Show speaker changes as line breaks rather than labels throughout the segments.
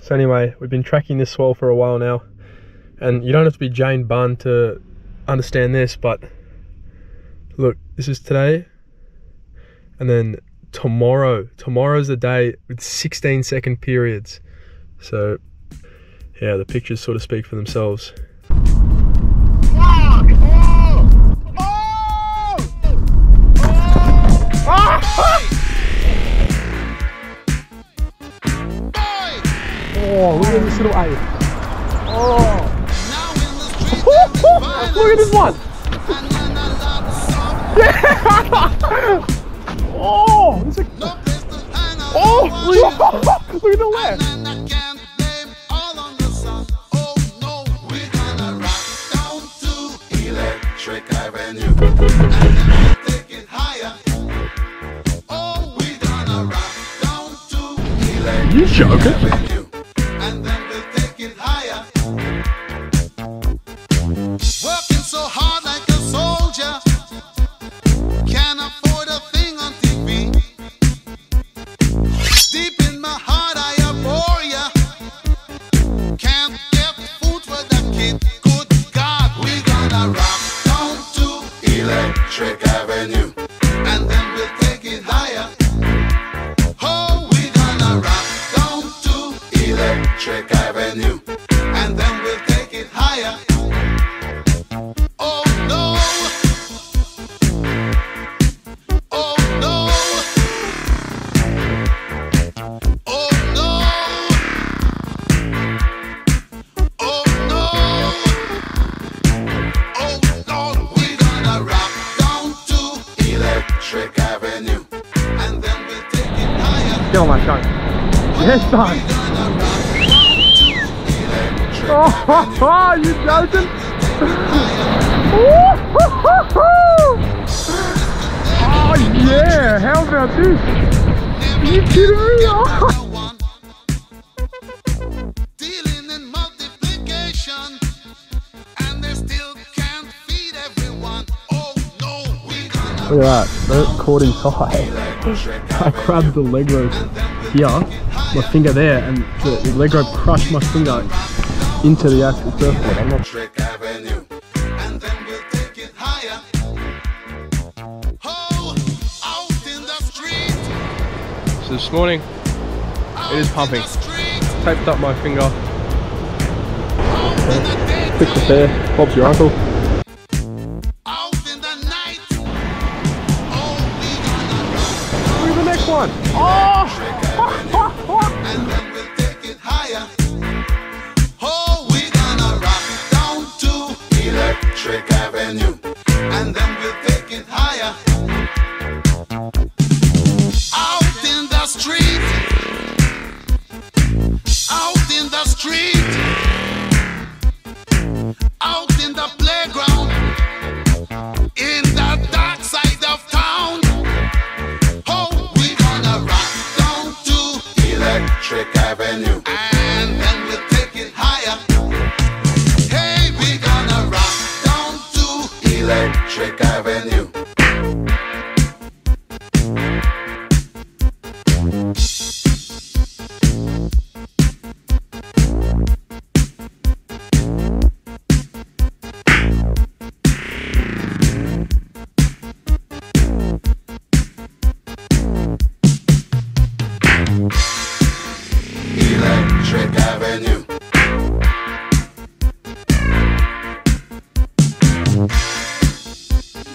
So anyway, we've been tracking this swell for a while now, and you don't have to be Jane Bunn to understand this, but look, this is today, and then tomorrow's the day with 16-second periods. So yeah, the pictures sort of speak for themselves. Oh, look at this little A. Oh. Look at this one. Yeah. Oh, this is look at the left. Electric Avenue. Take it higher. Oh, we gonna rock down to Electric You joking? Avenue. And then we'll take it higher. Working so hard like a soldier. Can't afford a thing on TV. Deep in my heart I abhor ya. Can't get food for the kid. Good God, we gonna rock down to Electric Avenue. And then we'll take it higher. Oh, we gonna rock down to Electric Avenue. And then we'll take it higher. Oh no. Oh no. Oh no. Oh no. Oh no. We gonna rock down to Electric Avenue. And then we'll take it higher. Get on my tongue. Yes, son. Oh, you joking? Oh yeah, how about this? Are you kidding me? Oh. Dealing in multiplication, and they still can't feed everyone. Oh no, we gonna look at that, they're caught inside. I grabbed the leg rope here, my finger there, and the leg rope crushed my finger into the actual surfboard. I'm not Avenue, and then we'll take it higher. Oh, out in the street. So this morning, it is pumping. Taped up my finger. Okay. Quick repair. Bob's your uncle. Out in the night. Oh, we gonna rock. Look at the next one. Oh! And then we'll take it higher. Electric Avenue, and then we'll take it higher. Out in the street, out in the street, out in the playground, in the dark side of town. Oh, we gonna rock down to Electric Avenue, and then we'll take it higher. Hey, we gonna rock down to Electric Avenue. Electric Avenue.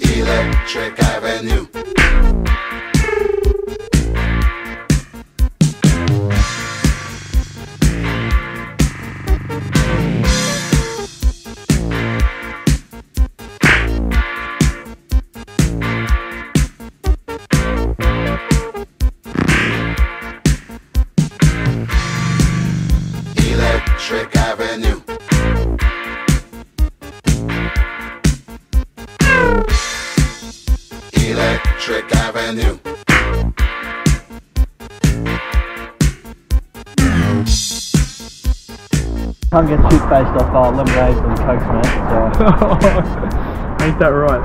Electric Avenue. Electric Avenue. Electric Avenue.
Can't get shit-faced off lemonade and Coke, man. So.
Ain't that right?